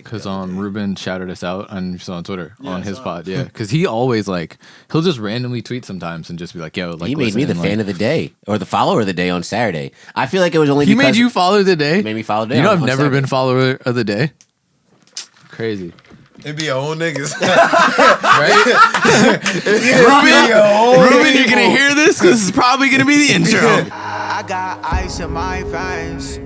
Because Ruben shouted us out on Twitter on his pod, because he always he'll just randomly tweet sometimes and just be like, "Yo, he made me the fan of the day or the follower of the day on Saturday." I feel like it was only he made you follow of the day. Made me follow the day. You know, I've never been follower of the day. Crazy. It be your own niggas, right? Ruben, you're gonna hear this because this is probably gonna be the intro. I got ice in my veins.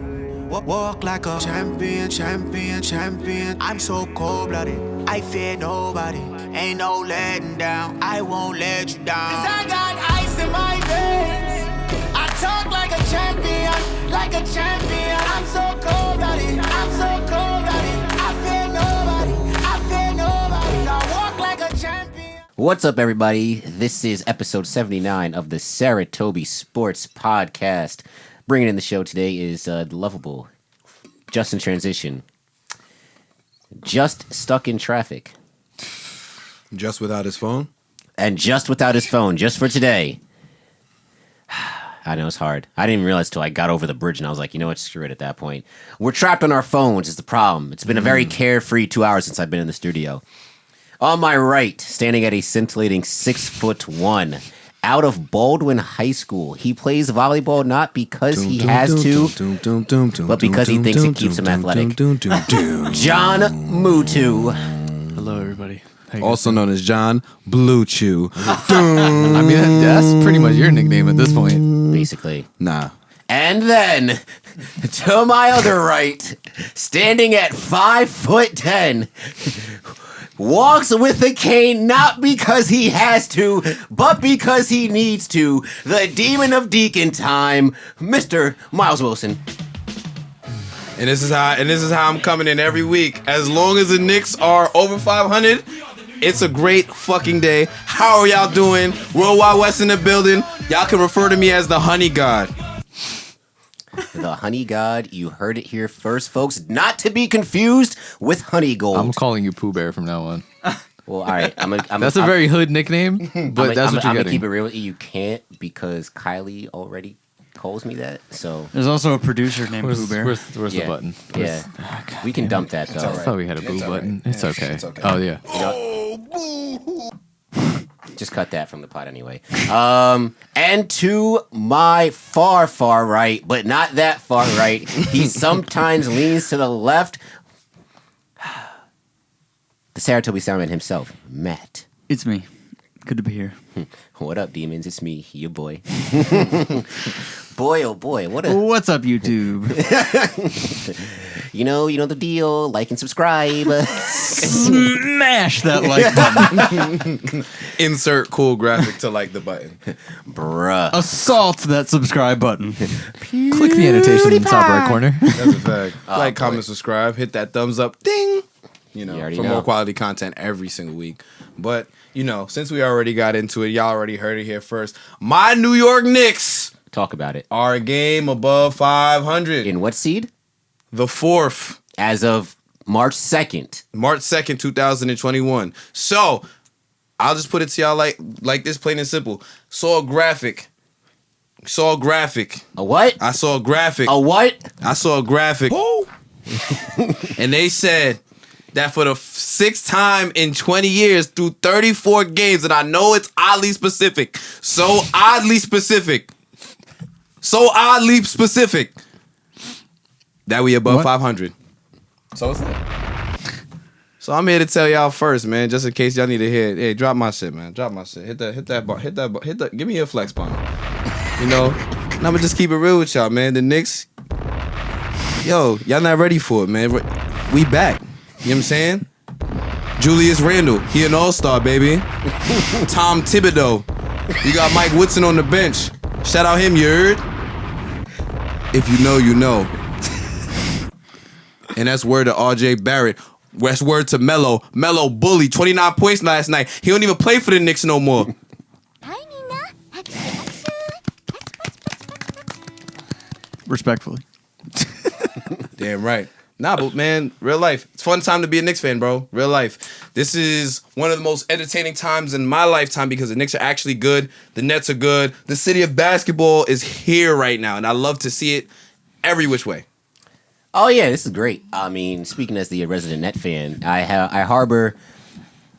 Walk like a champion, champion, champion. I'm so cold-blooded, I fear nobody. Ain't no letting down, I won't let you down. Cause I got ice in my veins. I talk like a champion, like a champion. I'm so cold-blooded, I'm so cold-blooded. I fear nobody, I fear nobody. I walk like a champion. What's up, everybody? This is episode 79 of the Saratobi Sports Podcast. Bringing in the show today is the lovable, just in transition, just stuck in traffic. Just without his phone? And just without his phone, just for today. I know it's hard. I didn't even realize till I got over the bridge and I was like, you know what, screw it at that point. We're trapped on our phones is the problem. It's been a very carefree 2 hours since I've been in the studio. On my right, standing at a scintillating 6'1", out of Baldwin High School. He plays volleyball not because he has to, but because he thinks it keeps him athletic. John Mutu. Hello, everybody. Also known as John Blue Chew. I mean, that's pretty much your nickname at this point. Basically. Nah. And then, to my other right, standing at 5'10", walks with a cane not because he has to, but because he needs to. The Demon of Deacon time, Mr. Miles Wilson. And this is how I'm coming in every week. As long as the Knicks are over 500, it's a great fucking day. How are y'all doing? Worldwide West in the building. Y'all can refer to me as the Honey God. The Honey God, you heard it here first, folks. Not to be confused with Honey Gold. I'm calling you Pooh Bear from now on. Well, all right. That's a very hood nickname, but that's what you're I'm getting. to keep it real with you. You can't because Kylie already calls me that. So there's also a producer named Pooh Bear. Where's the button? Yeah, we can dump that though. I thought we had a boo button. Right. It's okay. Oh yeah. Just cut that from the pot anyway. And to my far, far right, but not that far right, he sometimes leans to the left. The Saratobi Soundman himself, Matt. It's me. Good to be here. What up, demons? It's me, your boy. Boy, oh boy, What's up, YouTube? You know the deal. Like and subscribe. Smash that like button. Insert cool graphic to like the button. Bruh. Assault that subscribe button. Click the annotation in the top right corner. That's a fact. Like, comment, subscribe, hit that thumbs up, ding. You know, for more quality content every single week. But, since we already got into it, y'all already heard it here first. My New York Knicks. Talk about it. Are a game above 500. In what seed? The 4th. As of March 2nd. March 2nd, 2021. So, I'll just put it to y'all like this, plain and simple. Saw a graphic. A what? I saw a graphic. A what? I saw a graphic. And they said that for the 6th time in 20 years through 34 games, and I know it's oddly specific. So oddly specific. That we above 500. So I'm here to tell y'all first, man, just in case y'all need to hear it. Hey, drop my shit, man. Drop my shit. Hit that. Give me a flex bomb. And I'ma just keep it real with y'all, man. The Knicks, y'all not ready for it, man. We back. You know what I'm saying? Julius Randle, he an all-star, baby. Tom Thibodeau. You got Mike Woodson on the bench. Shout out him, you heard? If you know, you know. And that's word to RJ Barrett. That's word to Melo. Melo bully, 29 points last night. He don't even play for the Knicks no more. Respectfully. Damn right. Nah, but man, real life. It's a fun time to be a Knicks fan, bro. Real life. This is one of the most entertaining times in my lifetime because the Knicks are actually good. The Nets are good. The city of basketball is here right now, and I love to see it every which way. Oh yeah, this is great. I mean, speaking as the resident Net fan, I harbor,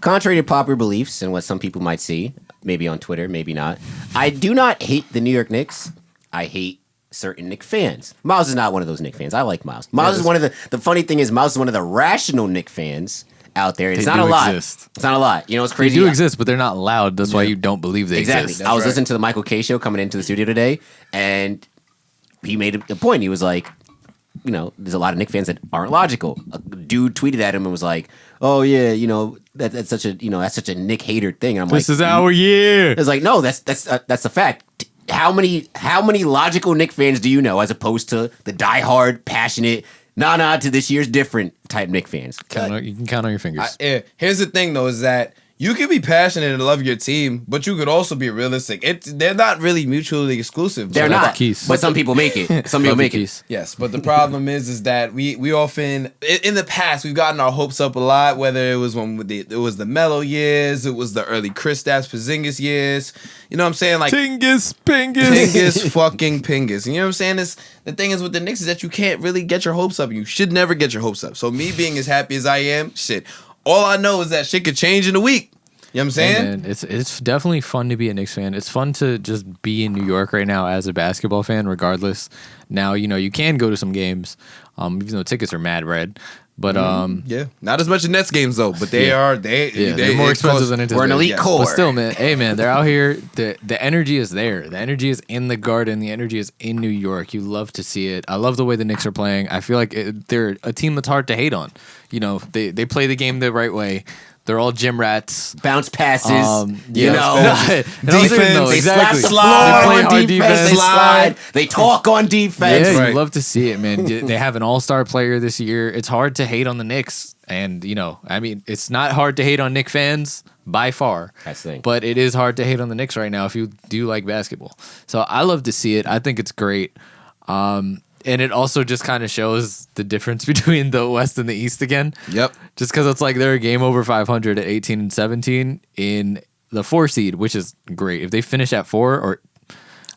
contrary to popular beliefs and what some people might see, maybe on Twitter, maybe not. I do not hate the New York Knicks. I hate certain Knicks fans. Miles is not one of those Knicks fans. I like Miles. Miles is one of the funny thing is Miles is one of the rational Knicks fans out there. It's not a lot. It's not a lot. You know, it's They crazy. do exist, but they're not loud. That's why you don't believe they Exactly. exist. I was listening to the Michael K show coming into the studio today, and he made a point. He was like, you know, there's a lot of Knicks fans that aren't logical. A dude tweeted at him and was like, "Oh yeah, you know that's such a Nick hater thing." And I'm This like, is our year. it's like, no, that's a fact. How many logical Nick fans do you know, as opposed to the diehard, passionate, nah to this year's different type Nick fans? You can count on your fingers. Here's the thing, though, is that you can be passionate and love your team, but you could also be realistic. They're not really mutually exclusive. They're Shout out not, to Keys. but some people make it. Some people Love you, make it. Keys. Yes, but the problem is that we often in the past we've gotten our hopes up a lot. Whether it was it was the Melo years, it was the early Kristaps Porzingis years. You know what I'm saying? Like Tingus, Pingus. Pingus, fucking Pingus. You know what I'm saying? The thing is with the Knicks is that you can't really get your hopes up. You should never get your hopes up. So me being as happy as I am, all I know is that shit could change in a week. You know what I'm saying? And it's definitely fun to be a Knicks fan. It's fun to just be in New York right now as a basketball fan, regardless. Now, you can go to some games, even though tickets are mad red. But Yeah, not as much in Nets games though, but they're more expensive than We're an elite core. But still, man, hey man, they're out here. The energy is there. The energy is in the Garden. The energy is in New York. You love to see it. I love the way the Knicks are playing. I feel like they're a team that's hard to hate on. They play the game the right way. They're all gym rats. Bounce passes. Yeah. You know, Defense. they exactly. slap They play on hard defense. They slide. They talk on defense. Yeah, Right. you love to see it, man. They have an all-star player this year. It's hard to hate on the Knicks. And, I mean, it's not hard to hate on Knicks fans by far. That's the thing. But it is hard to hate on the Knicks right now if you do like basketball. So I love to see it. I think it's great. And it also just kind of shows the difference between the West and the East again. Yep. Just because it's like they're a game over 500 at 18 and 17 in the 4 seed, which is great. If they finish at 4 or...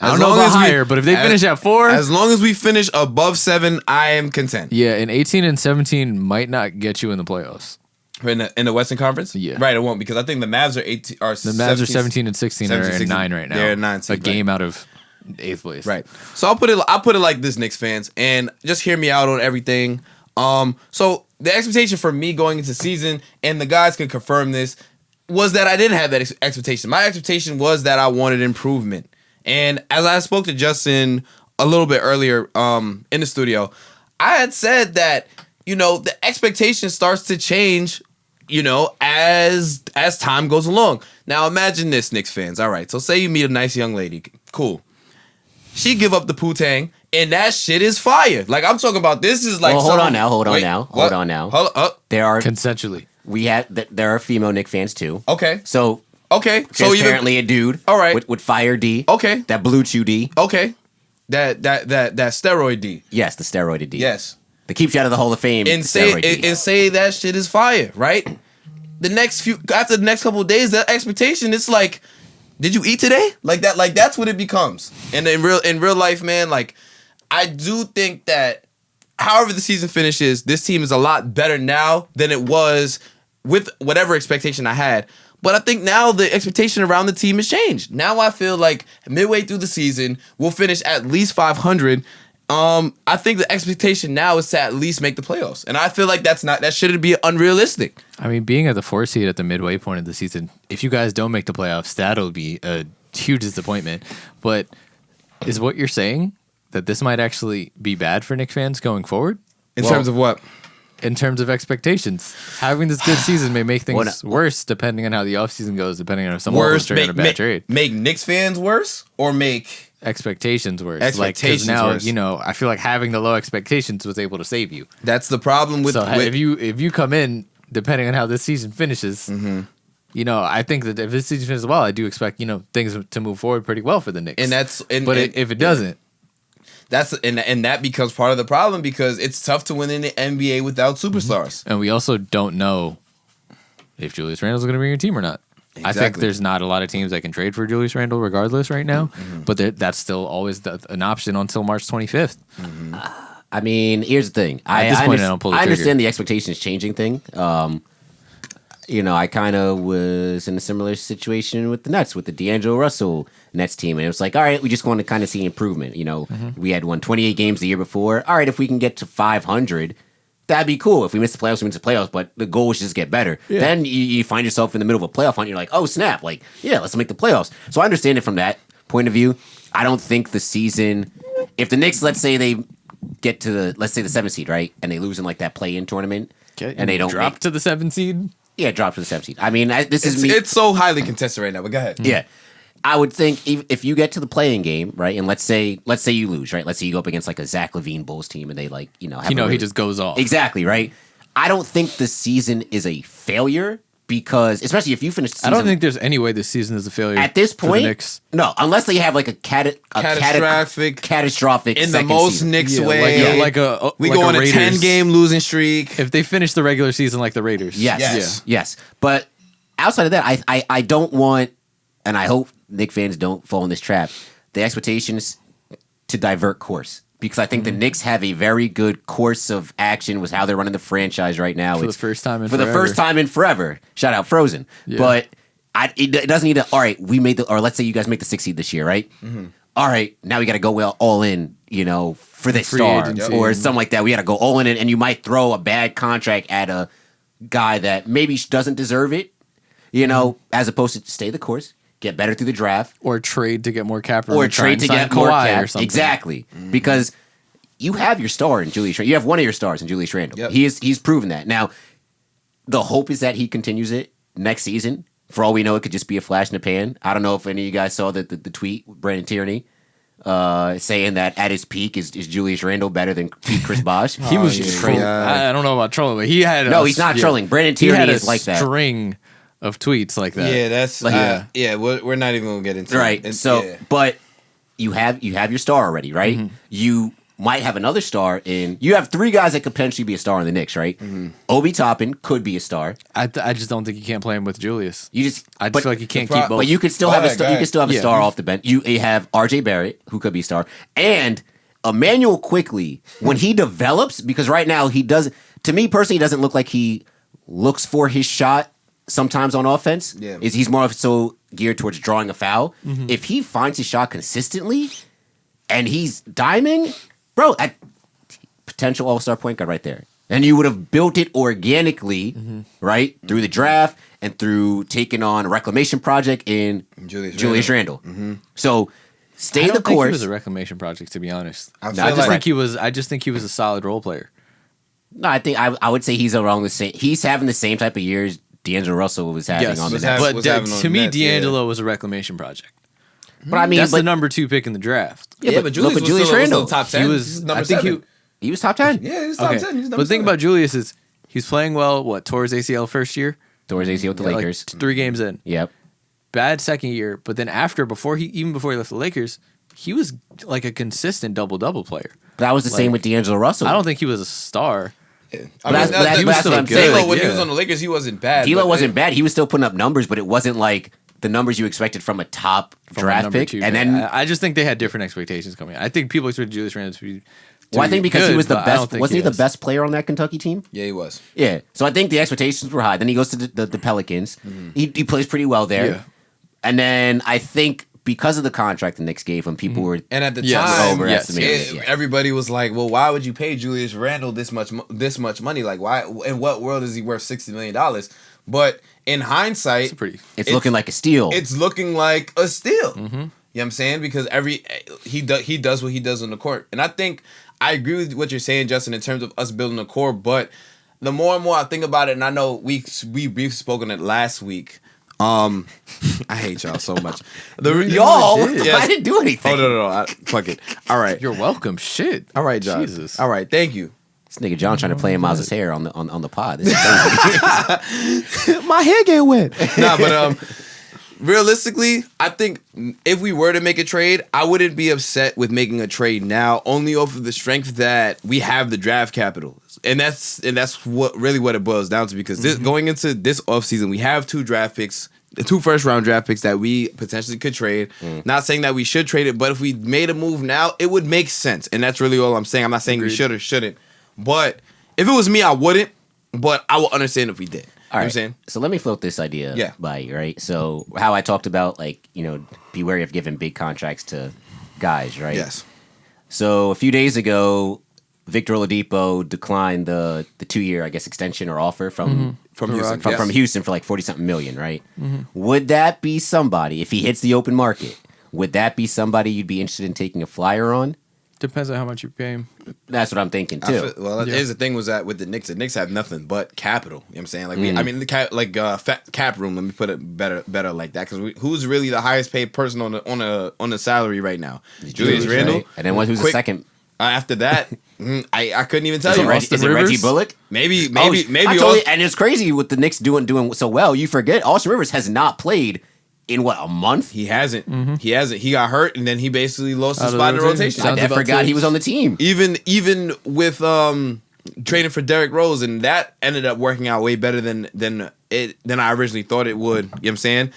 I don't know about higher, but if they finish at 4... As long as we finish above 7, I am content. Yeah, and 18 and 17 might not get you in the playoffs. In the Western Conference? Yeah. Right, it won't, because I think the Mavs are 18 are The Mavs are 17 and 16 are 16. at 9 right now. They're at 9 A seed, game out of 8th place. Right. So I'll put it like this, Knicks fans, and just hear me out on everything. So the expectation for me going into season, and the guys can confirm this, was that I didn't have that expectation. My expectation was that I wanted improvement. And as I spoke to Justin a little bit earlier in the studio, I had said that, the expectation starts to change, as time goes along. Now imagine this, Knicks fans. All right, so say you meet a nice young lady. Cool. She give up the poo-tang, and that shit is fire. Like, I'm talking about, this is like... Well, hold on now. There are Consensually. there are female Knicks fans too. Okay. So Okay. So there's even apparently a dude. All right. With fire D. Okay. That blue chew D. Okay. That steroid D. Yes, the steroid D. Yes. That keeps you out of the Hall of Fame. And steroid D. say that shit is fire, right? After the next couple of days, that expectation, it's like, did you eat today? Like that's what it becomes. And in real life, man, like, I do think that however the season finishes, this team is a lot better now than it was with whatever expectation I had. But I think now the expectation around the team has changed. Now I feel like midway through the season, we'll finish at least 500. I think the expectation now is to at least make the playoffs. And I feel like that shouldn't be unrealistic. I mean, being at the 4 seed at the midway point of the season, if you guys don't make the playoffs, that'll be a huge disappointment. But is what you're saying that this might actually be bad for Knicks fans going forward? In terms of what? In terms of expectations. Having this good season may make things worse depending on how the offseason goes, depending on if someone goes trade on a bad trade. Make Knicks fans worse or make expectations worse? Expectations worse. now, I feel like having the low expectations was able to save you. That's the problem with... So if you come in, depending on how this season finishes, I think that if this season finishes well, I do expect, things to move forward pretty well for the Knicks. If it doesn't... And that becomes part of the problem because it's tough to win in the NBA without superstars. And we also don't know if Julius Randle's going to be your team or not. Exactly. I think there's not a lot of teams that can trade for Julius Randle regardless right now, but that's still always an option until March 25th. I mean, here's the thing. At this point, I don't pull the I trigger. understand the expectations changing thing. I kind of was in a similar situation with the Nets, with the D'Angelo Russell Nets team. And it was like, all right, we just want to kind of see improvement. We had won 28 games the year before. All right, if we can get to 500, that'd be cool. If we miss the playoffs, we miss the playoffs. But the goal is just get better. Yeah. Then you find yourself in the middle of a playoff hunt. You're like, oh, snap. Like, yeah, let's make the playoffs. So I understand it from that point of view. I don't think the season, if the Knicks, let's say they get to the 7th seed, right? And they lose in like that play-in tournament. Okay. And they don't drop to the 7th seed. Yeah, drop to the 7th seed. I mean, this is me. It's so highly contested right now, but go ahead. Yeah. I would think if you get to the playing game, right, and let's say you lose, right? Let's say you go up against like a Zach LaVine Bulls team and they have he just goes off. Exactly, right? I don't think the season is a failure because, especially if you finish the season. I don't think there's any way this season is a failure. At this for the point, Knicks. no, unless they have like a catastrophic in the most season. Knicks Yeah, way. we go on a Raiders. 10-game losing streak. If they finish the regular season like the Raiders. Yes. But outside of that, I don't want, and I hope Knicks fans don't fall in this trap, the expectations to divert course. Because I think the Knicks have a very good course of action with how they're running the franchise right now. For the first time in the forever. first time in forever. Shout out Frozen. Yeah. But it doesn't need to, all right, we made or let's say you guys make the 6th seed this year, right? Mm-hmm. All right, now we got to go all in, for this Free star agency. or something like that. We got to go all in, and you might throw a bad contract at a guy that maybe doesn't deserve it, as opposed to stay the course, get better through the draft, Or trade to get more cap room. or and try trade and to sign get more Kawhi cap. or something. Exactly, because you have your star in Julius Randle. You have one of your stars in Julius Randle. Yep. He's proven that. Now, the hope is that he continues it next season. For all we know, it could just be a flash in the pan. I don't know if any of you guys saw the tweet with Brandon Tierney saying that at his peak is Julius Randle better than peak Chris Bosh. He was trolling. yeah. I don't know about trolling, but he had No, he's not trolling. Brandon He had Tierney a is like that. string of tweets like that. Yeah, that's we're not even gonna get into Right. it. But you have your star already, right? Mm-hmm. You might have another star you have 3 guys that could potentially be a star in the Knicks, right? Mm-hmm. Obi Toppin could be a star. I just don't think you can't play him with Julius. I I feel like you can't keep both. But you could still Go have ahead, a star. go You ahead. could still have a Yeah. star off the bench. You have RJ Barrett, who could be a star, and Emmanuel Quickly when he develops. Because right now he doesn't. To me personally, he doesn't look like he looks for his shot sometimes on offense. Yeah. He's more of so geared towards drawing a foul. Mm-hmm. If he finds his shot consistently, and he's diming, bro, potential all-star point guard right there. And you would have built it organically, right? Through the draft and through taking on a reclamation project in Julius Randle. So stay I don't the think course. he was a reclamation project, to be honest. I No, feel I I like just think he was a solid role player. No, I think I would say he's around the same. He's having the same type of years D'Angelo Russell was having Yes, on the was Nets. having- but having on to the me, Nets, yeah. D'Angelo was a reclamation project. But I mean, That's but, the number 2 pick in the draft. yeah, but look at Julius Randle. top 10. He He was. was number I think 7. He was top 10. Yeah, he's top Okay, 10. He's number but the thing 7. about Julius is he's playing well. What, tore his ACL first year? Towards ACL with the Like, Lakers. 3 games in. Yep. Bad second year, but then before he left the Lakers, he was like a consistent double-double player. But that was the same with D'Angelo Russell. I don't think he was a star. Yeah. But that's- but that's- he was that's still what I'm good. saying. D'Lo, when he yeah. was on the Lakers, he wasn't bad. D'Lo but wasn't bad. He was still putting up numbers, but it wasn't like the numbers you expected from a top From a draft number pick. 2 And pick. then, I just think they had different expectations coming in. I think people expected Julius Randle to be. well, I think because he good, was the but I don't best. think Wasn't he the is. best player on that Kentucky team? Yeah, he was. Yeah. So I think the expectations were high. Then he goes to the Pelicans. He plays pretty well there. Yeah. And then I think because of the contract the Knicks gave him, people were And at the Yes. time, overestimated. Yeah. everybody was like, "Well, why would you pay Julius Randle this much money? Like, why? In what world is he worth $60 million?" But in hindsight, It's pretty. It's looking like a steal. it's looking like a steal. You know what I'm saying? Because he does what he does on the court. And I think I agree with what you're saying, Justin, in terms of us building a core. But the more and more I think about it, and I know we briefly spoke on it last week. I hate y'all so much. Y'all, did. I didn't do anything. Oh no, fuck it. All right, You're welcome. Shit. all right, John. Jesus. All right, thank you. This nigga John trying to play in Miles' hair on the pod. This is crazy. My hair get wet. Nah, but realistically, I think if we were to make a trade, I wouldn't be upset with making a trade now, only off of the strength that we have the draft capital. And that's what it boils down to, because this, going into this offseason, we have 2 draft picks the 2 first-round draft picks that we potentially could trade. Not saying that we should trade it, but if we made a move now, it would make sense. And that's really all I'm saying. I'm not saying we should or shouldn't. But if it was me, I wouldn't. But I will understand if we did. All right. You know what I'm saying? So let me float this idea Yeah. by you, right? So how I talked about, like, be wary of giving big contracts to guys, right? Yes. So a few days ago, Victor Oladipo declined the 2-year, I guess, extension or offer from Houston. from Houston for like 40-something million, right? Would that be somebody, if he hits the open market, would that be somebody you'd be interested in taking a flyer on? Depends on how much you pay him. That's what I'm thinking, too. Here's the thing was that with the Knicks have nothing but capital. You know what I'm saying? Like, the cap room, let me put it better like that. Because who's really the highest paid person on the salary right now? Julius Randle. Right? And then who's the second? After that, I couldn't even tell Is you. it Reggie Bullock? Maybe. And it's crazy with the Knicks doing so well. You forget Austin Rivers has not played in a month? He hasn't. He hasn't. He got hurt, and then he basically lost his spot in the rotation. I forgot he was on the team. Even with trading for Derrick Rose, and that ended up working out way better than I originally thought it would. You know what I'm saying?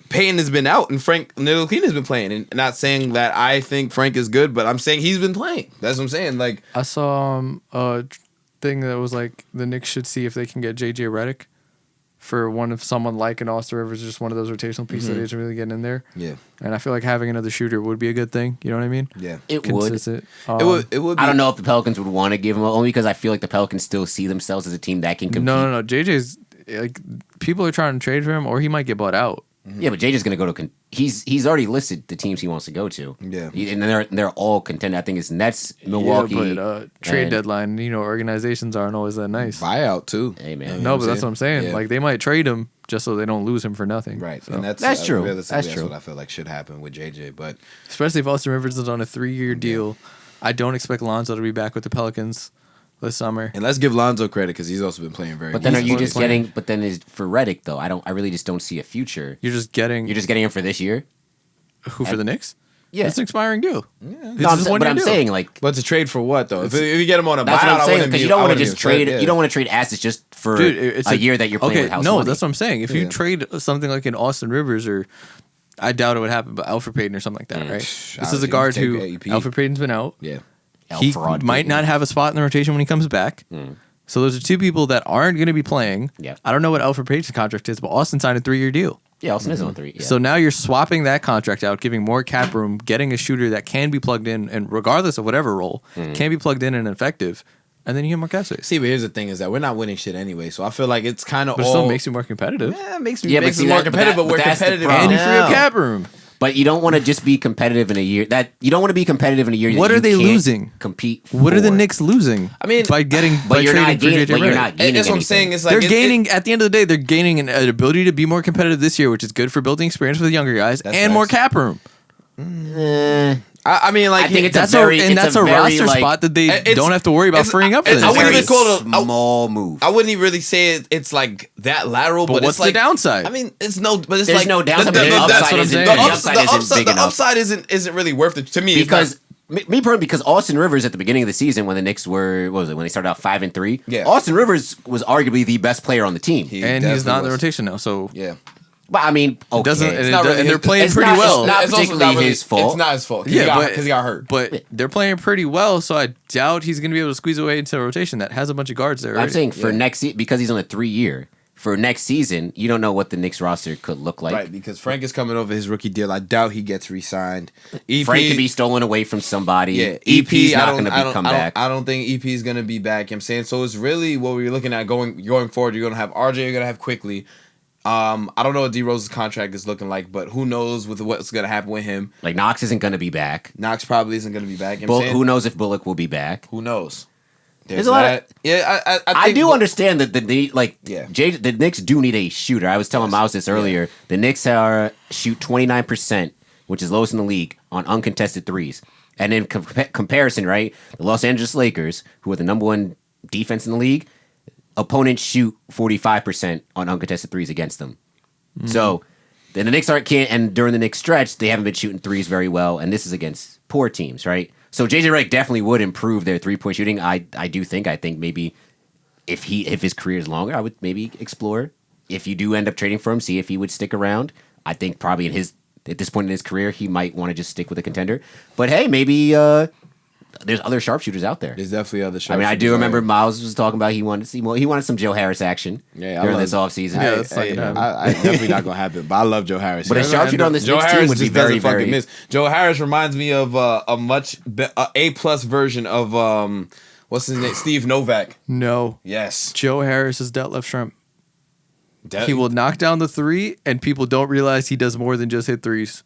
Payton has been out, and Frank Ntilikina has been playing. And not saying that I think Frank is good, but I'm saying he's been playing. That's what I'm saying. Like, I saw a thing that was like the Knicks should see if they can get JJ Redick for someone like an Austin Rivers, just one of those rotational pieces that isn't really getting in there. Yeah. And I feel like having another shooter would be a good thing. You know what I mean? Yeah. It Consistent. would. It would. Be, I don't know if the Pelicans would want to give him, only because I feel like the Pelicans still see themselves as a team that can compete. No. JJ's like people are trying to trade for him, or he might get bought out. Yeah, but JJ's going to go to. He's already listed the teams he wants to go to. Yeah. And they're all contended. I think it's Nets, Milwaukee. Yeah, but trade and- deadline, organizations aren't always that nice. buyout too. Hey, man. No, but that's what I'm saying. Yeah. Like they might trade him just so they don't lose him for nothing. Right. So, And That's true. realistically, That's true. what I feel like should happen with JJ. But especially if Austin Rivers is on a 3-year deal. I don't expect Lonzo to be back with the Pelicans this summer. and let's give Lonzo credit because he's also been playing very. But then good. are you just getting? But then is for Redick though? I really just don't see a future. You're just getting You're just getting him for this year. who for the Knicks? Yeah. It's an expiring deal. No, I'm saying like. But to trade for what though? If you get him on a That's buyout, what I'm I saying wouldn't because be- you don't I want to wouldn't just even trade. say it, You don't want to trade assets just for Dude, it's a year that you're playing with house No, money. that's what I'm saying. If you trade something like an Austin Rivers or I doubt it would happen, but Alfred Payton or something like that, right? This I is a would guard take who AEP. Alfred Payton's been out. Yeah. He Alfred might Payton. not have a spot in the rotation when he comes back. So those are two people that aren't going to be playing. Yeah. I don't know what Alfred Payton's contract is, but Austin signed a 3-year deal. Yeah, Austin is on 3. Yeah. So now you're swapping that contract out, giving more cap room, getting a shooter that can be plugged in, and regardless of whatever role, can be plugged in and effective, and then you get more cap space. See, but here's the thing: is that we're not winning shit anyway. So I feel like it's kind of But it all still makes you more competitive. Yeah, it makes Yeah, but makes see, us more that- but competitive, that- but we're but that's the competitive problem. And you free now. up cap room. But you don't want to just be competitive in a year that you don't want to be competitive in a year. What that are you they can't losing? Compete. What are the for. Knicks losing? I mean, by getting But by you're trading not for gaining. JJ But you're Redick. not gaining. That's what I'm anything. saying. It's like They're gaining at the end of the day. They're gaining an ability to be more competitive this year, which is good for building experience with the younger guys That's and more facts. cap room. I mean, like I think it's That's a very, and it's that's a a very, roster like, spot that they it's- don't have to worry about it's- freeing up for it's- them. I wouldn't very even call it a- small move. I wouldn't even really say it's like that lateral. But what's it's like, the downside? I mean, it's no. But it's There's like no downside. the- but the that's upside what I'm isn't. saying. The The upside isn't big enough. upside isn't really worth it to me. It's Because me personally, because Austin Rivers at the beginning of the season when the Knicks were what was it when they started out 5-3? Yeah. Austin Rivers was arguably the best player on the team. and he's not in the was. rotation now, so Yeah. But I mean, okay, doesn't it's and, not and they're playing it's pretty not- well. It's not also particularly really- his fault. It's not his fault. Yeah, Because he got hurt. But they're playing pretty well, so I doubt he's going to be able to squeeze away into a rotation that has a bunch of guards there. I'm already. saying for next season because he's on a 3-year. For next season, you don't know what the Knicks roster could look like. Right, because Frank is coming over his rookie deal. I doubt he gets re-signed. EP, Frank can be stolen away from somebody. yeah, EP's I not don't- going I to don't- come I don't- back. I don't think EP is going to be back. You know what I'm saying, so it's really what we're looking at going forward. You're going to have RJ. You're going to have Quickly. I don't know what D Rose's contract is looking like, but who knows with what's going to happen with him. Like Knox isn't going to be back. Knox probably isn't going to be back. You know what I'm saying? Who knows if Bullock will be back? Who knows? There's a lot of- Yeah, I think do understand that the Yeah. the Knicks do need a shooter. I was telling Miles this earlier. The Knicks shoot 29%, which is lowest in the league on uncontested threes. And in comparison, right, the Los Angeles Lakers, who are the number 1 defense in the league, opponents shoot 45% on uncontested threes against them. So then the Knicks can't, and during the Knicks stretch, they haven't been shooting threes very well, and this is against poor teams, right? So JJ Redick definitely would improve their 3-point shooting. I think maybe if his career is longer, I would maybe explore if you do end up trading for him, see if he would stick around. I think probably at this point in his career, he might want to just stick with a contender. But hey, maybe there's other sharpshooters out there. There's definitely other I sharpshooters. mean, I do remember Miles was talking about he wanted some Joe Harris action during this offseason. Yeah, that's not gonna happen. I definitely not gonna happen. But I love Joe Harris. But a sharpshooter on this Joe Knicks Harris team would be just doesn't very, fucking very. miss. Joe Harris reminds me of a A+ version of what's his name? Steve Novak. No. Yes. Joe Harris is Detlef Schrempf. He will knock down the three, and people don't realize he does more than just hit threes.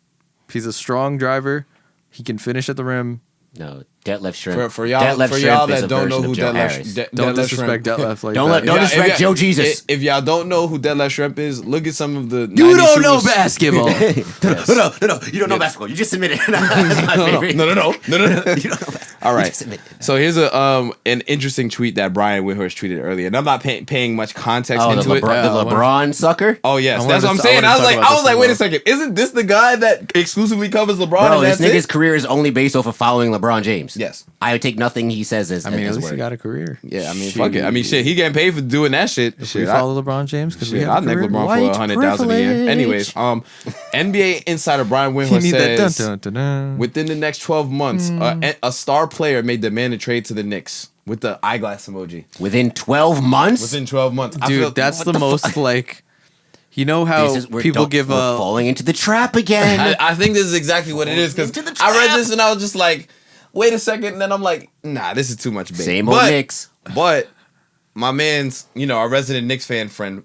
He's a strong driver. He can finish at the rim. No, Detlef Schrempf. For y'all Detlef Schrempf is that a don't know version who of Joe Detlef Harris. Don't disrespect Detlef like Don't that. Don't If disrespect y'all- Joe Jesus. If y'all don't know who Detlef Schrempf is, look at some of the. You 90s don't know shooters. basketball. No, you don't know basketball. You just admitted. That's my favorite. No. You don't know basketball. All You right. just admitted. So here's an interesting tweet that Brian Whithurst tweeted earlier, and I'm not paying much context Oh, the into it. LeBron sucker. Oh yes, I that's what wanted I'm to- saying. I I was wanted to like, talk about this wait a as well. second, isn't this the guy that exclusively covers LeBron? Bro, and this that's nigga's it? career is only based off of following LeBron James. Yes. I would take nothing he says as I mean, at as least he word. got a career. Yeah, I mean, fuck it. I mean, shit, he getting paid for doing that shit. If Shit, we follow LeBron James because we Shit, have I'd a neck career. LeBron White for $100,000 a year. privilege. Anyways, NBA insider Brian You Whithurst need that dun, says dun, dun, dun. within the next 12 months, a star player may demand a trade to the Knicks with the eyeglass emoji. Within 12 months. Within 12 months, I Dude, feel- that's what the most fuck? like. You know how we're people don't- give we're a falling into the trap again. I think this is exactly what it is because Into the I read trap. this and I was just like, wait a second, and then I'm like, nah, this is too much bait. Same old Knicks. But my man's, our resident Knicks fan friend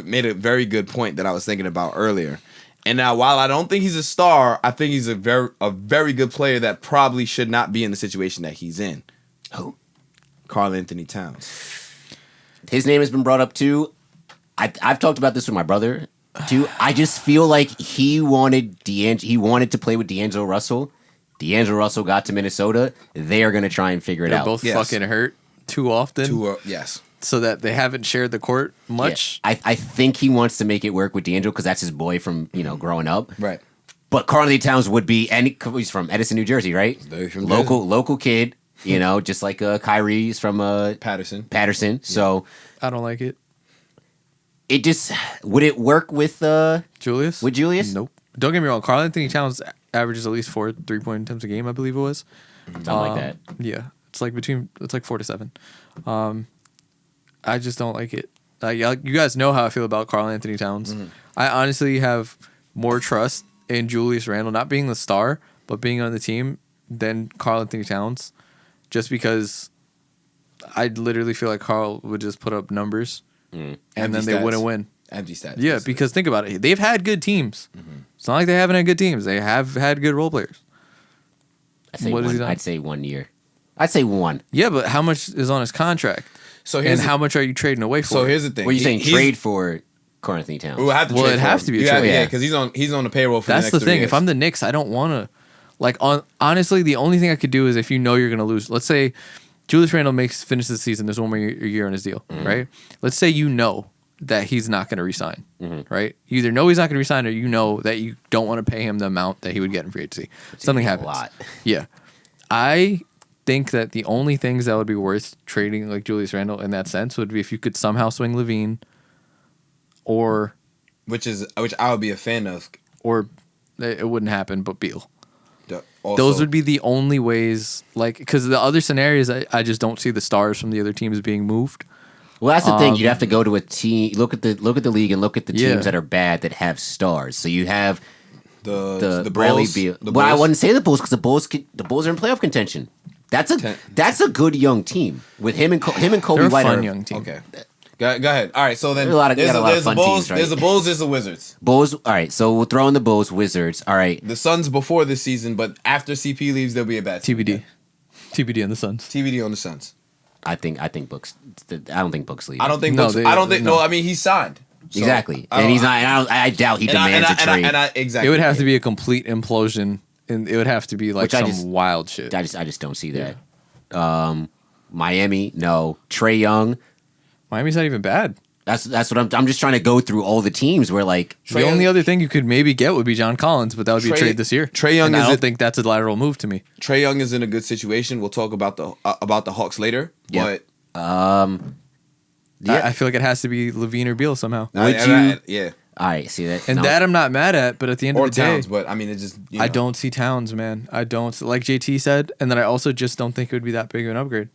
made a very good point that I was thinking about earlier. And now, while I don't think he's a star, I think he's a very good player that probably should not be in the situation that he's in. Who? Karl Anthony Towns. His name has been brought up too. I've talked about this with my brother too. I just feel like he wanted to play with D'Angelo Russell. D'Angelo Russell got to Minnesota. They are going to try and figure it they're out. both Yes. fucking hurt too often, Yes. so that they haven't shared the court much. Yeah. I think he wants to make it work with D'Angelo because that's his boy from growing up. Right. But Karl Anthony Towns would be, and he's from Edison, New Jersey, right? He's from Local kid. Just like Kyrie's from Patterson. So I don't like it. it just would it work with Julius? With Julius? Nope. Don't get me wrong. Karl Anthony Towns averages at least 4 3-point attempts a game, I believe it was. something like that. Yeah, it's like 4 to 7. I just don't like it. You guys know how I feel about Karl Anthony Towns. I honestly have more trust in Julius Randle not being the star, but being on the team than Karl Anthony Towns, just because I literally feel like Karl would just put up numbers and Empty then they stats. wouldn't win. Empty stats. Yeah, because think about it. They've had good teams. It's not like they haven't had good teams. They have had good role players. What has he done? I'd say 1 year. I'd say one. Yeah, but how much is on his contract? So And here's how much are you trading away for? So here's the thing. What are you saying? He's- Trade for Karl Anthony Towns? We'll have to Well, trade it'd for have him. to be a You have- trade. Yeah, because he's on the payroll for That's the the next 3 thing. years. If I'm the Knicks, I don't want to. Honestly, the only thing I could do is if you know you're going to lose. Let's say Julius Randle finishes the season. There's one more year on his deal, right? Let's say you know that he's not going to resign, right? You either know he's not going to resign or you know that you don't want to pay him the amount that he would get in free agency. Something a happens. lot. Yeah. I think that the only things that would be worth trading like Julius Randle in that sense would be if you could somehow swing Levine or which I would be a fan of. it wouldn't happen, but Beal. Also, Those would be the only ways, because the other scenarios, I just don't see the stars from the other teams being moved. Well, that's the thing. You'd have to go to a team. Look at the league and look at the Yeah. teams that are bad that have stars. So you have the Bradley Bulls, Beal. the Well, I Bulls. wouldn't say the Bulls because the Bulls are in playoff contention. That's a good young team with him and Kobe They're a White. fun are- young team. Okay. Go ahead. All right. So then There's a lot of- there's got a lot of the fun Bulls. teams, right? There's the Bulls. There's the Wizards. Bulls. All right, so we'll throw in the Bulls, Wizards. All right, The Suns before this season, but after CP leaves, there'll be a bad team. TBD on the Suns. TBD on the Suns. I think Books. I don't think Books leave. I don't think. No, Books, they- I don't think. no. No, I mean he's signed. So, exactly, I and don't- he's not. And I doubt he and I- demands and a I- trade. and I- exactly. It would have to be a complete implosion, and it would have to be like Which I some just- wild shit. I just don't see that. Miami, no. Trey Young. Miami's not even bad. That's what I'm just trying to go through all the teams where like Trae the only Young- other thing you could maybe get would be John Collins, but that would be a Trae- trade this year. Trae Young and is I don't it- think that's a lateral move to me. Trae Young is in a good situation. We'll talk about the Hawks later. Yeah. But Yeah. I feel like it has to be Levine or Beal somehow. Would And you? yeah, All right, see that? And No. that I'm not mad at, but at the end or of the day, Towns, but I mean, it just I don't see Towns, man. I don't, like JT said, and then I also just don't think it would be that big of an upgrade.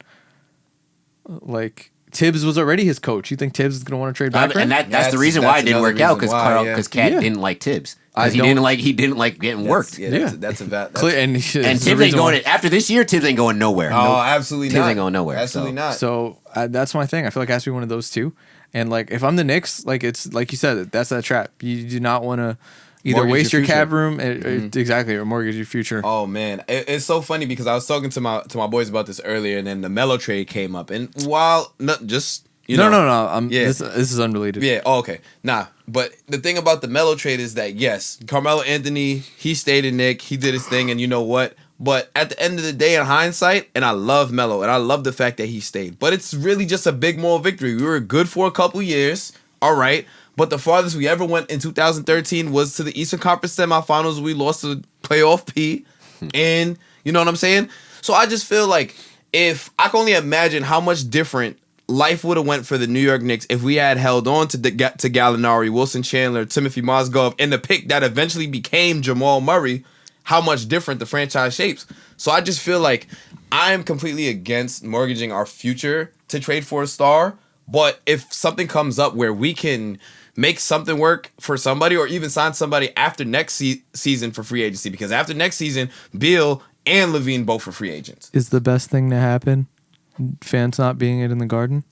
Like Tibbs was already his coach. You think Tibbs is going to want to trade back? And that's the reason why it didn't another work out reason why, because yeah. Cat didn't like Tibbs. I Because he didn't like getting worked. Yeah, that's a bad. Clear, and And Tibbs ain't going after this year. Tibbs ain't going nowhere. Oh, absolutely Tibbs not. ain't going nowhere. Absolutely not. So that's my thing. I feel like it has to be one of those two. And like if I'm the Knicks, like it's like you said, that's that trap. You do not want to either Mortgage waste your your cap future. room, exactly, or mortgage your future. Oh man, it's so funny because I was talking to my boys about this earlier, and then the Melo trade came up, and while No. Yeah. This is unrelated. Yeah. Oh, okay. Nah. But the thing about the Melo trade is that yes, Carmelo Anthony, he stayed in Nick, he did his thing, and you know what? But at the end of the day, in hindsight, and I love Melo, and I love the fact that he stayed. But it's really just a big moral victory. We were good for a couple years, all right. But the farthest we ever went in 2013 was to the Eastern Conference semifinals. We lost to playoff P, and you know what I'm saying. So I just feel like if I can only imagine how much different life would have went for the New York Knicks if we had held on to Gallinari, Wilson Chandler, Timothy Mozgov, and the pick that eventually became Jamal Murray, how much different the franchise shapes. So I just feel like I am completely against mortgaging our future to trade for a star. But if something comes up where we can make something work for somebody or even sign somebody after next season for free agency, because after next season, Beal and Levine both are free agents. Is the best thing to happen fans not being it in the Garden?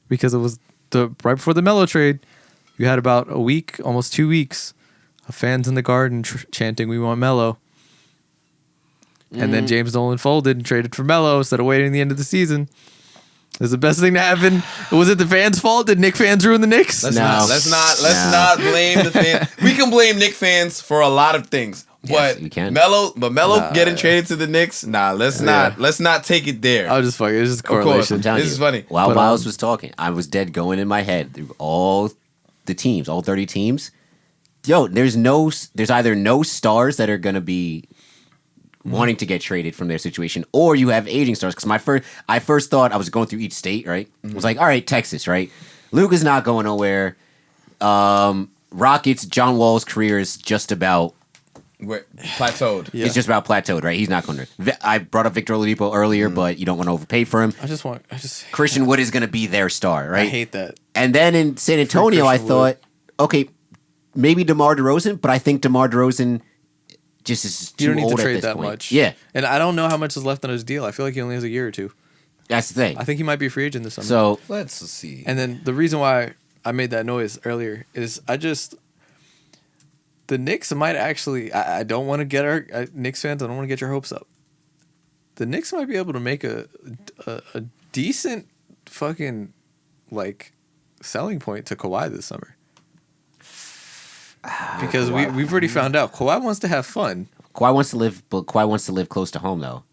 Because it was right before the Melo trade, you had about a week, almost 2 weeks, of fans in the Garden chanting, "We want Melo." And then James Dolan folded and traded for Melo instead of waiting the end of the season. Is the best thing to happen? Was it the fans' fault? Did Knicks fans ruin the Knicks? Let's not blame the fans. We can blame Knicks fans for a lot of things. Yes, But we can. Melo getting traded to the Knicks, let's not take it there. I was just fucking. It's just a Of course. correlation. I'm telling This you, is funny. While But, Miles was talking, I was dead going in my head through all the teams, all 30 teams. Yo, there's either no stars that are gonna be wanting to get traded from their situation, or you have aging stars. Because I first thought I was going through each state, right? I was like, all right, Texas, right? Luka's not going nowhere. Rockets, John Wall's career is just about We're plateaued. Yeah. it's just about plateaued, right? He's not going to. I brought up Victor Oladipo earlier, but you don't want to overpay for him. Christian Wood is going to be their star, right? I hate that. And then in San Antonio, I Christian thought, okay, maybe DeMar DeRozan, but I think DeMar DeRozan just is too You don't need old to at trade this that point. much. Yeah, And I don't know how much is left on his deal. I feel like he only has a year or two. that's the thing. I think he might be a free agent this summer. So Let's see. And then the reason why I made that noise earlier is the Knicks might actually. I don't want to get our Knicks fans. I don't want to get your hopes up. The Knicks might be able to make a decent fucking like selling point to Kawhi this summer. Because we've already found out Kawhi wants to have fun. Kawhi wants to live, but Kawhi wants to live close to home, though.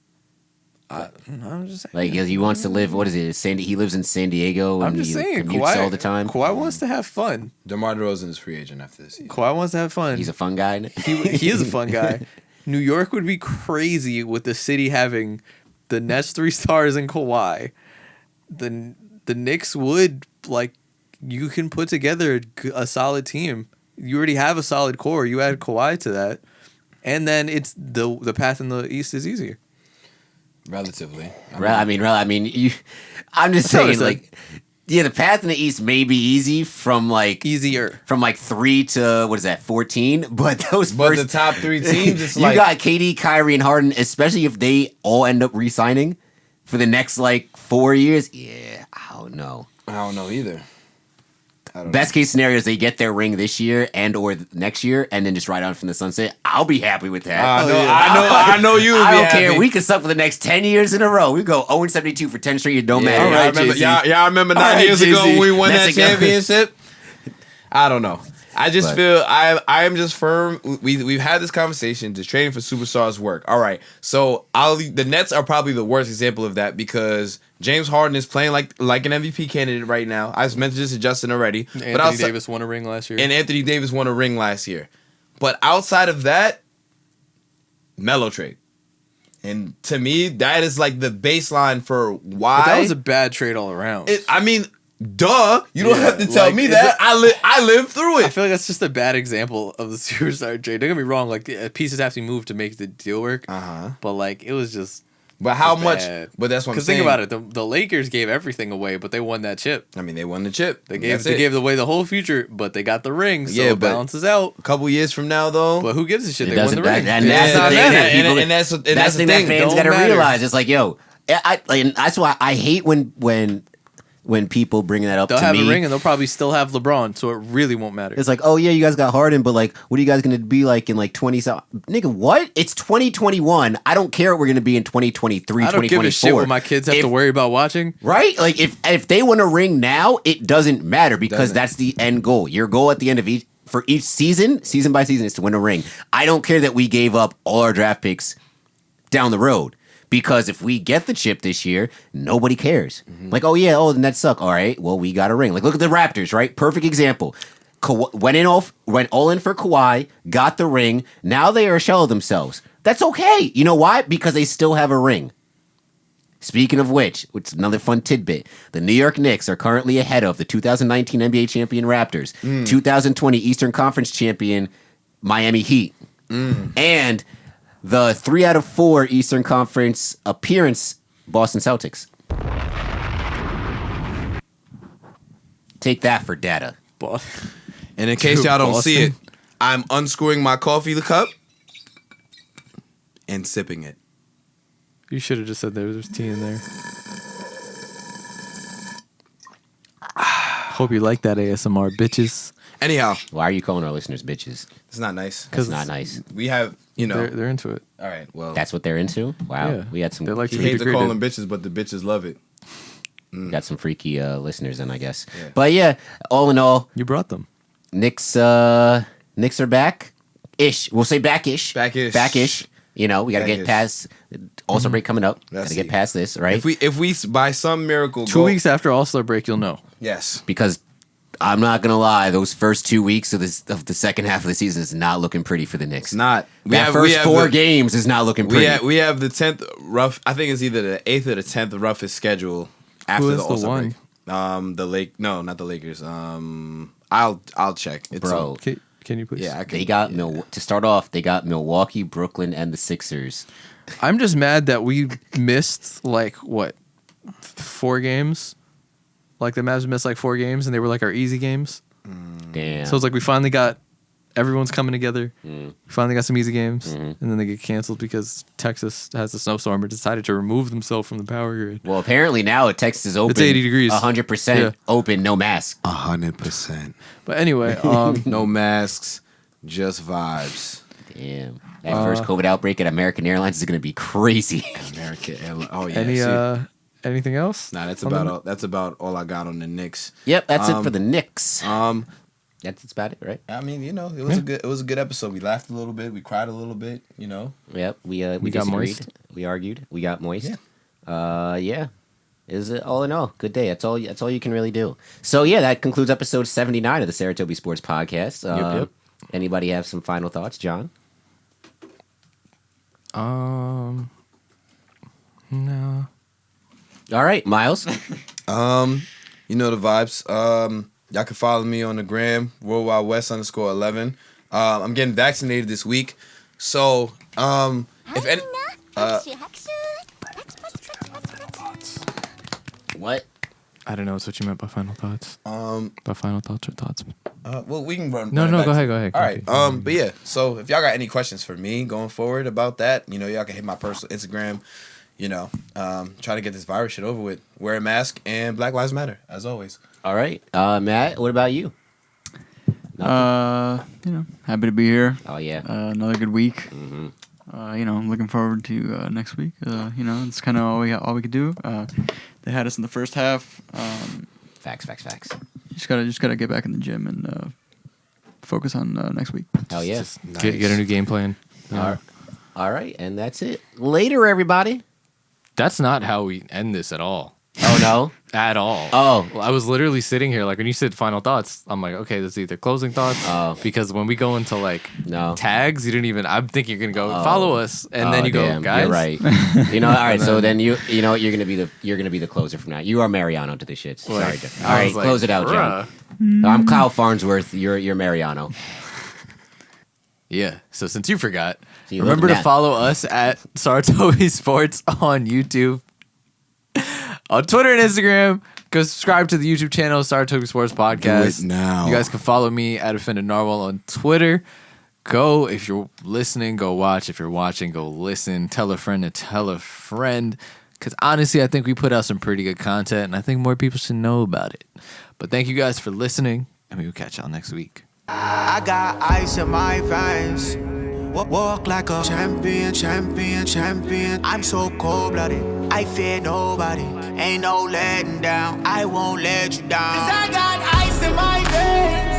I'm just saying. Like he wants to live. What is it? He lives in San Diego, I'm and just he saying, commutes all the time. Kawhi wants to have fun. DeMar DeRozan is free agent after this season. Kawhi wants to have fun. He's a fun guy. He is a fun guy. New York would be crazy with the city having the Nets 3 stars and Kawhi. The Knicks would you can put together a solid team. You already have a solid core. You add Kawhi to that, and then it's the path in the East is easier. Relatively. I'm just That's what I saying, said. the path in the East may be easy from Easier. 3 to 14, but those But first the top 3 teams, it's you like got KD, Kyrie, and Harden, especially if they all end up re-signing for the next 4 years. Yeah, I don't know. I don't know either. Best case scenario is they get their ring this year and or next year, and then just ride on from the sunset. I'll be happy with that. I know you. Would I be don't care. happy. We could suck for the next 10 years in a row. We go 0-72 for 10 straight. It don't matter. All right, y'all remember 9 years ago when we won that Let's go. championship? I don't know. I just But- feel I am just firm. We've had this conversation. Does trading for superstars work? All right. So the Nets are probably the worst example of that because James Harden is playing like an MVP candidate right now. I mentioned this to Justin already. Anthony Davis won a ring last year. And Anthony Davis won a ring last year. But outside of that, Melo trade. And to me, that is like the baseline for why. But that was a bad trade all around. Duh. You don't have to tell like, me that. I lived through I it. feel like that's just a bad example of the superstar trade. Don't get me wrong, like the pieces have to be moved to make the deal work. But like it was just. But how just much? bad. But that's what I'm Because saying. think about it, the Lakers gave everything away, but they won that chip. I mean, they won the chip. They gave away the whole future, but they got the ring, so Yeah, it but- balances out. A couple years from now, though. But who gives a shit? It They won the doesn't- ring. and It that's does the not thing matter. that people- and that's that's the thing that fans Don't got to matter. realize. It's like, yo, and that's why I hate when people bring that up They'll to have me. a ring, and they'll probably still have LeBron, so it really won't matter. It's like, oh yeah, you guys got Harden, but like, what are you guys gonna be like in like 20? Nigga, what? It's 2021. I don't care what we're gonna be in 2023, I don't give a shit 2024. what my kids have to worry about watching. Right? Like if they win a ring now, it doesn't matter because Doesn't. that's the end goal. Your goal at the end of each season by season, is to win a ring. I don't care that we gave up all our draft picks down the road. Because if we get the chip this year, nobody cares. Like, oh yeah, then that suck. All right, well, we got a ring. Like, look at the Raptors, right? Perfect example. Went all in for Kawhi, got the ring. Now they are a shell of themselves. That's okay. You know why? Because they still have a ring. Speaking of which is another fun tidbit. The New York Knicks are currently ahead of the 2019 NBA champion Raptors, 2020 Eastern Conference champion Miami Heat, and the 3 out of 4 Eastern Conference appearance Boston Celtics. Take that for data. But And in case Dude, y'all don't see it, Boston. I'm unscrewing my coffee cup and sipping it. you should have just said there's tea in there. Hope you like that ASMR, bitches. Anyhow, Why are you calling our listeners bitches? it's not nice. That's not nice. We have, They're into it. all right, well, That's what they're into? Wow. Yeah. We had some They're like you to hate be to call degraded. them bitches, but the bitches love it. got some freaky listeners then, I guess. Yeah. But yeah, all in all, You brought them. Knicks are back ish. We'll say back-ish. Back-ish. Back-ish. You know, we got to get Back-ish. past All-Star break coming up. Got Let's to get see. past this, right? If we by some miracle 2 weeks after All-Star break, you'll know. yes, Because I'm not gonna lie, those first 2 weeks of the second half of the season is not looking pretty for the Knicks. it's not. That first 4 games is not looking pretty. We have the 10th rough. I think it's either the 8th or the 10th roughest schedule after is the the All-Star one? break. No, not the Lakers. I'll check. It's Bro, Can you please? yeah, I can, they got to start off. They got Milwaukee, Brooklyn, and the Sixers. I'm just mad that we missed like what 4 games. Like the Mavs missed like 4 games, and they were like our easy games. Damn. So it's like we finally got everyone's coming together. We finally got some easy games, Mm-hmm. and then they get canceled because Texas has a snowstorm and decided to remove themselves from the power grid. Well, apparently now Texas is open. 80 degrees. 100% Yeah. open, no mask. 100%. But anyway, No masks, just vibes. Damn. That first COVID outbreak at American Airlines is going to be crazy. America. Oh yeah. see? anything else? Nah, that's on the- about all I got on the Knicks. Yep, that's it for the Knicks. Um, That's about it, right? I mean, it was a good episode. We laughed a little bit, we cried a little bit, Yep, we got disagreed. moist. We argued. We got moist. Yeah. Is it all in all good day? That's all you can really do. So yeah, that concludes episode 79 of the Saratobi Sports Podcast. Yep. Anybody have some final thoughts, John? No. All right, Miles. You know the vibes. Y'all can follow me on the gram, worldwidewest_11. I'm getting vaccinated this week, so if any, What? I don't know. It's what you meant by final thoughts. By final thoughts or thoughts. well, we can run. No, run it no, back go to- ahead. All right. But yeah, so if y'all got any questions for me going forward about that, y'all can hit my personal Instagram. Try to get this virus shit over with. Wear a mask and Black Lives Matter, as always. All right, Matt. What about you? Happy to be here. Oh yeah. Another good week. Mm-hmm. I'm looking forward to next week. It's kind of all we could do. They had us in the first half. Facts. Just gotta get back in the gym and focus on next week. Hell yeah. Get a new game plan. All right, and that's it. Later, everybody. That's not how we end this at all. Oh Oh no. at all. Oh. Well, I was literally sitting here like when you said final thoughts, I'm like, okay, that's either closing thoughts. Oh. Because when we go into like No. tags, you didn't even. I'm thinking you're gonna go follow us, and then you damn, go, guys. You're right. You know. All right. So then you know what, you're gonna be the closer from now. You are Mariano to this shit. Sorry. Like, John. I All right. was like, Close it out, John. bruh. I'm Kyle Farnsworth. You're Mariano. Yeah. So since you forgot, See, remember look to at that. follow us at Saratobi Sports on YouTube, on Twitter and Instagram. Go subscribe to the YouTube channel Saratobi Sports Podcast. Do it now. You guys can follow me at Offended Narwhal on Twitter. Go if you're listening, go watch. If you're watching, go listen. Tell a friend to tell a friend. Because honestly, I think we put out some pretty good content, and I think more people should know about it. But thank you guys for listening, and we will catch y'all next week. I got ice in my veins. Walk like a champion, champion, champion. I'm so cold-blooded, I fear nobody. Ain't no letting down, I won't let you down. 'Cause I got ice in my veins.